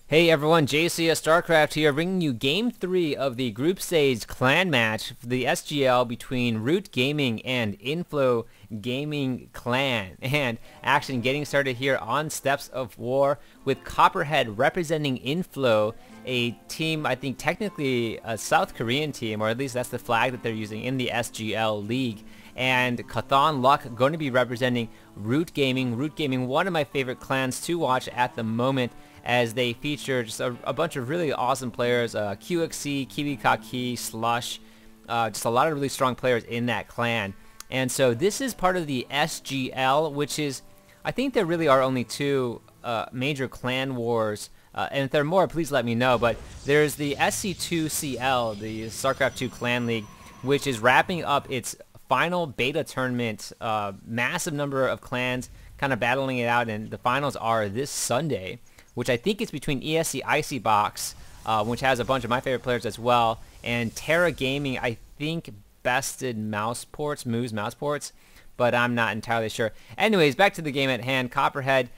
Hey everyone, JCS StarCraft here, bringing you Game 3 of the group stage clan match for the SGL between Root Gaming and Inflow Gaming Clan. And action getting started here on Steps of War with Copperhead representing Inflow, a team, I think technically a South Korean team, or at least that's the flag that they're using in the SGL League. And CauthonLuck going to be representing Root Gaming. Root Gaming, one of my favorite clans to watch at the moment, as they feature just a bunch of really awesome players, QXC, Kiwi Kaki, Slush, just a lot of really strong players in that clan. And so this is part of the SGL, which is, I think there really are only two major clan wars, and if there are more, please let me know, but there's the SC2CL, the StarCraft 2 Clan League, which is wrapping up its final beta tournament, massive number of clans kind of battling it out, and the finals are this Sunday, which I think is between ESC Icy Box, which has a bunch of my favorite players as well, and Terra Gaming, I think bested Moose Mouseports, but I'm not entirely sure. Anyways, back to the game at hand. Copperhead,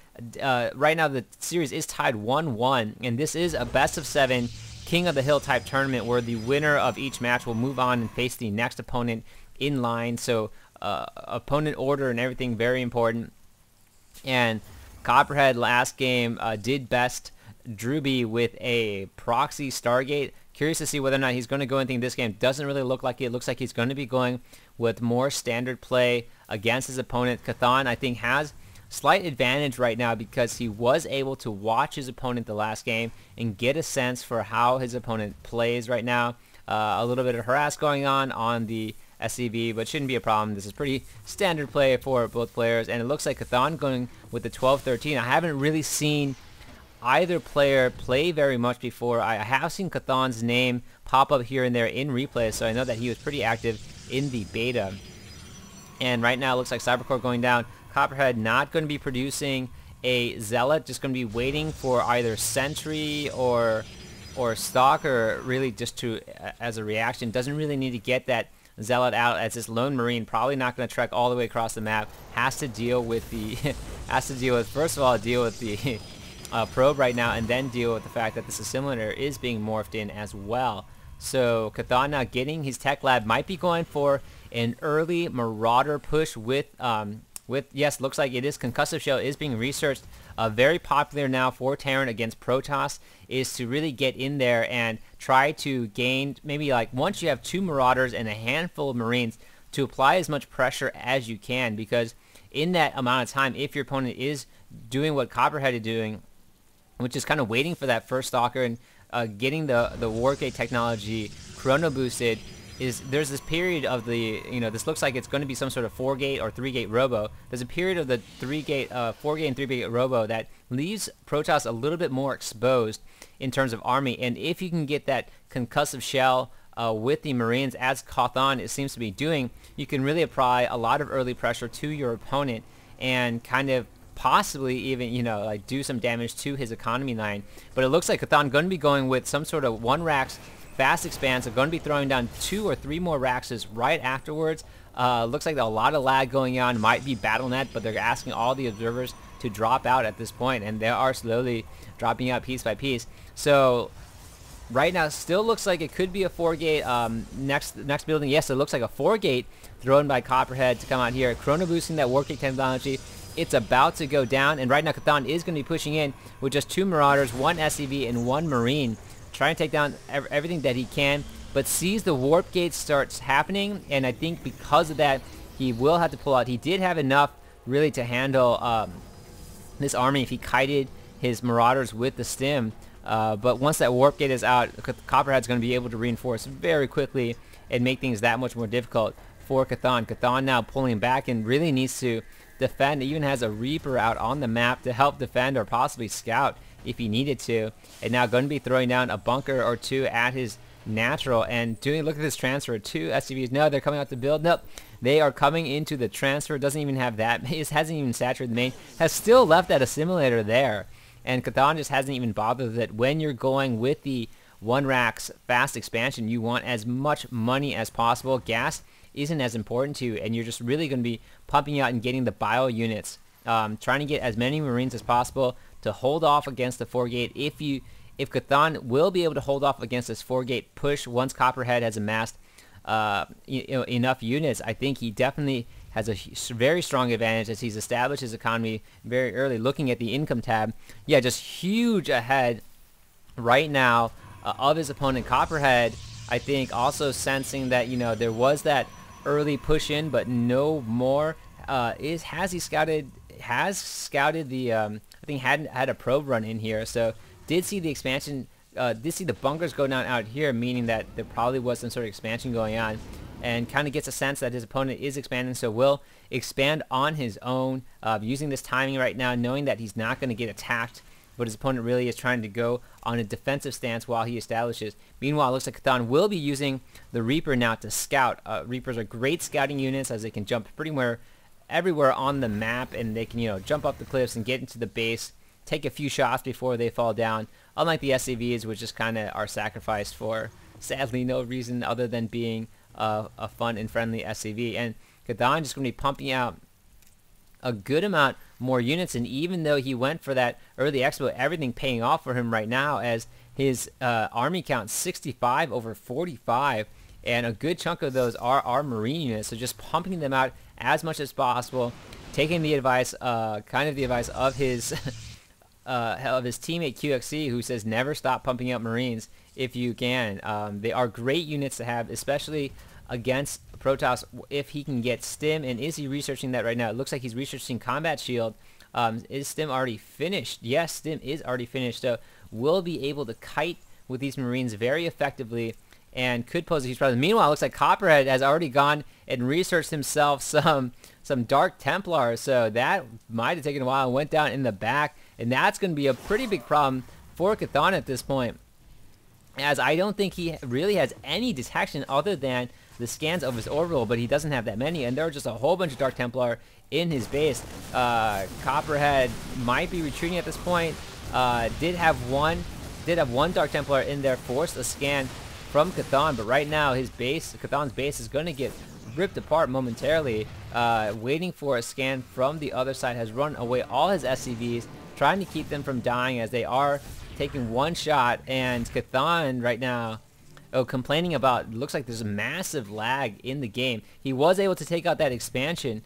right now the series is tied 1-1, and this is a best of 7 King of the Hill type tournament where the winner of each match will move on and face the next opponent in line. So opponent order and everything very important. And Copperhead last game did best Drewby with a proxy Stargate. Curious to see whether or not he's going to go anything this game. Doesn't really look like it. Looks like he's going to be going with more standard play against his opponent. Chthon, I think, has slight advantage right now because he was able to watch his opponent the last game and get a sense for how his opponent plays right now. A little bit of harass going on the SCV, but shouldn't be a problem. This is pretty standard play for both players, and it looks like Chthon going with the 12-13. I haven't really seen either player play very much before. I have seen Chthon's name pop up here and there in replays, so I know that he was pretty active in the beta. And right now it looks like Cybercore going down. Copperhead not going to be producing a Zealot, just going to be waiting for either Sentry or Stalker, really just to as a reaction. Doesn't really need to get that Zealot out, as this lone Marine probably not going to trek all the way across the map. Has to deal with the first of all deal with the probe right now, and then deal with the fact that this assimilator is being morphed in as well. So Chthon now getting his tech lab, might be going for an early Marauder push with yes, looks like it is Concussive Shell is being researched. Very popular now for Terran against Protoss is to really get in there and try to gain, maybe like once you have 2 Marauders and a handful of Marines, to apply as much pressure as you can, because in that amount of time, if your opponent is doing what Copperhead is doing, which is kind of waiting for that first Stalker and getting the Wargate technology chrono boosted, there's this period of the, this looks like it's going to be some sort of 4-gate or 3-gate robo. There's a period of the 4-gate and 3-gate robo that leaves Protoss a little bit more exposed in terms of army. And if you can get that concussive shell with the Marines, as Chthon seems to be doing, you can really apply a lot of early pressure to your opponent and kind of possibly even, like do some damage to his economy line. But it looks like Chthon going to be going with some sort of 1 racks fast expansive, going to be throwing down 2 or 3 more Raxes right afterwards. Looks like a lot of lag going on, might be BattleNet, but they're asking all the observers to drop out at this point, and they are slowly dropping out piece by piece. So right now still looks like it could be a 4-gate next building. Yes, it looks like a 4-gate thrown by Copperhead to come out here, chrono boosting that Wargate technology. It's about to go down, and right now Chthon is going to be pushing in with just 2 Marauders, 1 SCV, and 1 Marine, trying to take down everything that he can, but sees the warp gate starts happening, and I think because of that he will have to pull out. He did have enough really to handle this army if he kited his Marauders with the stim, but once that warp gate is out, Copperhead's going to be able to reinforce very quickly and make things that much more difficult for Chthon. Chthon now pulling back and really needs to defend. It even has a Reaper out on the map to help defend or possibly scout if he needed to, and now going to be throwing down a bunker or 2 at his natural and look at this transfer. 2 SCVs, no, they're coming out to build, nope, they are coming into the transfer. Doesn't even have that, it hasn't even saturated the main, has still left that assimilator there, and Chthon just hasn't even bothered with it. When you're going with the 1 racks fast expansion, you want as much money as possible. Gas isn't as important to you, and you're just really going to be pumping out and getting the bio units, trying to get as many Marines as possible to hold off against the 4-gate. If Chthon will be able to hold off against this 4-gate push once Copperhead has amassed enough units, I think he definitely has a very strong advantage as he's established his economy very early. Looking at the income tab, yeah, just huge ahead right now of his opponent Copperhead. I think also sensing that, you know, there was that early push in, but no more. Has scouted the I think hadn't had a probe run in here, so did see the expansion, did see the bunkers go down out here, meaning that there probably was some sort of expansion going on, and kind of gets a sense that his opponent is expanding, so will expand on his own, using this timing right now, knowing that he's not going to get attacked, but his opponent really is trying to go on a defensive stance while he establishes. Meanwhile, it looks like Chthon will be using the Reaper now to scout. Reapers are great scouting units as they can jump pretty much everywhere on the map, and they can, you know, jump up the cliffs and get into the base, take a few shots before they fall down, unlike the SCVs, which just kind of are sacrificed for, sadly, no reason other than being a fun and friendly SCV. And Chthon just going to be pumping out a good amount more units, and even though he went for that early expo, everything paying off for him right now as his army count 65 over 45, and a good chunk of those are Marine units, so just pumping them out as much as possible, taking the advice, kind of the advice of his teammate QXC, who says never stop pumping out Marines if you can. They are great units to have, especially against Protoss if he can get Stim. And is he researching that right now? It looks like he's researching Combat Shield. Is Stim already finished? Yes, Stim is already finished, so will be able to kite with these Marines very effectively and could pose a huge problem. Meanwhile, it looks like Copperhead has already gone and researched himself some Dark Templars, so that might have taken a while and went down in the back, and that's going to be a pretty big problem for Chthon at this point, as I don't think he really has any detection other than the scans of his orbital, but he doesn't have that many, and there are just a whole bunch of Dark Templar in his base. Copperhead might be retreating at this point. Did have one Dark Templar in there, forced a scan from Chthon, but right now Chthon's base is going to get ripped apart momentarily. Waiting for a scan from the other side, has run away all his SCVs, trying to keep them from dying as they are taking one shot, and Chthon right now complaining about, looks like there's a massive lag in the game. He was able to take out that expansion,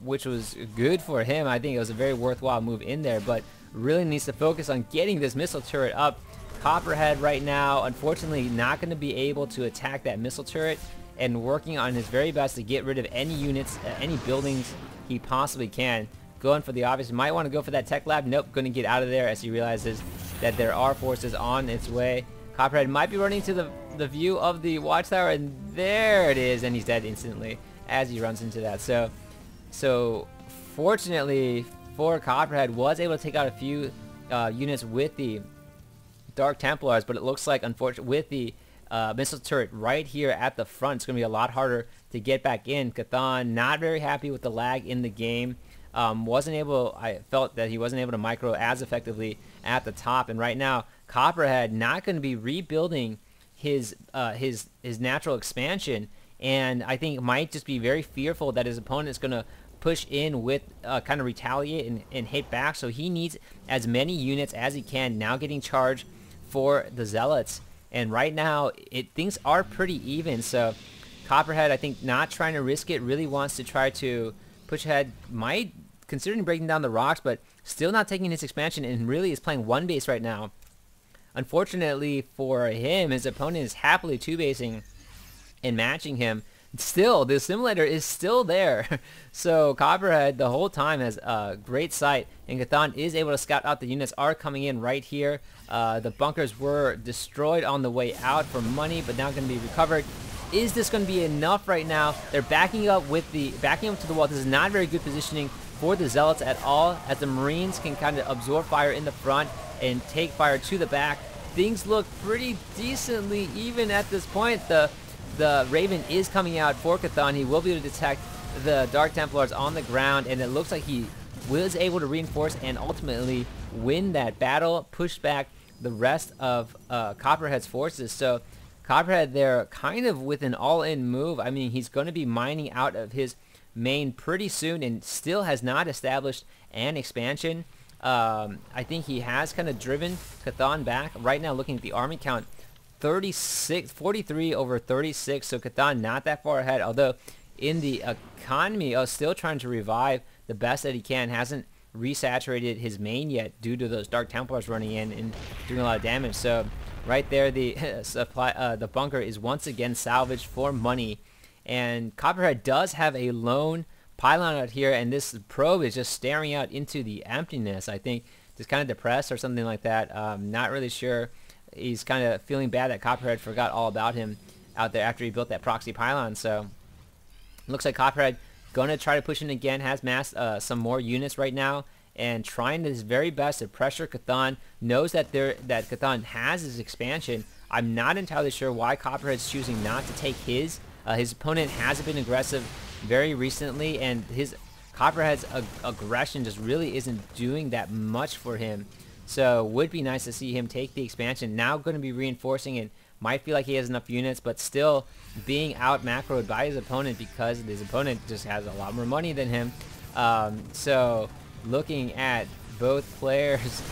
which was good for him. I think it was a very worthwhile move in there, but really needs to focus on getting this missile turret up. Copperhead right now, unfortunately, not going to be able to attack that missile turret, and working on his very best to get rid of any units, any buildings he possibly can. Going for the obvious, might want to go for that tech lab. Nope, going to get out of there as he realizes that there are forces on its way. Copperhead might be running to the view of the watchtower, and there it is, and he's dead instantly as he runs into that. So fortunately for Copperhead, was able to take out a few units with the Dark Templars, but it looks like, unfortunately, with the missile turret right here at the front, it's going to be a lot harder to get back in. Chthon not very happy with the lag in the game. I felt that he wasn't able to micro as effectively at the top, and right now Copperhead not going to be rebuilding his natural expansion, and I think might just be very fearful that his opponent is going to push in with kind of retaliate and hit back, so he needs as many units as he can, now getting charged for the Zealots. And right now things are pretty even, so Copperhead, I think, not trying to risk it, really wants to try to push ahead, might considering breaking down the rocks, but still not taking his expansion, and really is playing one base right now. Unfortunately for him, his opponent is happily two-basing and matching him. Still, the assimilator is still there. So Copperhead the whole time has a great sight, and Chthon is able to scout out the units are coming in right here. The bunkers were destroyed on the way out for money, but now going to be recovered. Is this going to be enough right now? They're backing up to the wall. This is not very good positioning for the Zealots at all, as the Marines can kind of absorb fire in the front and take fire to the back. Things look pretty decently even at this point. The Raven is coming out for Chthon. He will be able to detect the Dark Templars on the ground, and it looks like he was able to reinforce and ultimately win that battle, push back the rest of Copperhead's forces. So Copperhead there kind of with an all-in move. I mean, he's going to be mining out of his main pretty soon and still has not established an expansion. I think he has kind of driven Chthon back. Right now, looking at the army count, 43 over 36, so Chthon not that far ahead, although in the economy, still trying to revive the best that he can. Hasn't resaturated his main yet due to those Dark Templars running in and doing a lot of damage. So right there, the supply, the bunker is once again salvaged for money, and Copperhead does have a lone pylon out here, and this probe is just staring out into the emptiness. I think just kind of depressed or something like that. Not really sure. He's kind of feeling bad that Copperhead forgot all about him out there after he built that proxy pylon. So looks like Copperhead going to try to push in again, has massed some more units right now, and trying his very best to pressure Chthon. Knows that Chthon has his expansion. I'm not entirely sure why Copperhead's choosing not to take his. His opponent hasn't been aggressive very recently, and Copperhead's aggression just really isn't doing that much for him. So would be nice to see him take the expansion. Now going to be reinforcing it. Might feel like he has enough units, but still being out macroed by his opponent because his opponent just has a lot more money than him. So looking at both players,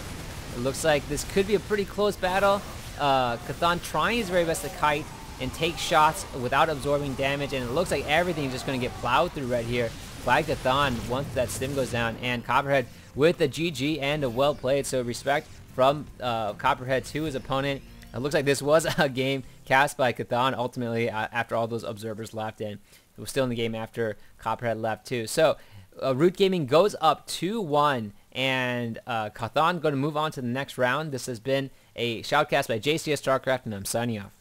it looks like this could be a pretty close battle. Chthon trying his very best to kite and take shots without absorbing damage, and it looks like everything's just going to get plowed through right here by Chthon once that stim goes down. And Copperhead with a GG and a well played, so respect from Copperhead to his opponent. It looks like this was a game cast by Chthon ultimately after all those observers left, and it was still in the game after Copperhead left too. So Root Gaming goes up 2-1, and Chthon going to move on to the next round. This has been a shoutcast by JCS StarCraft, and I'm signing off.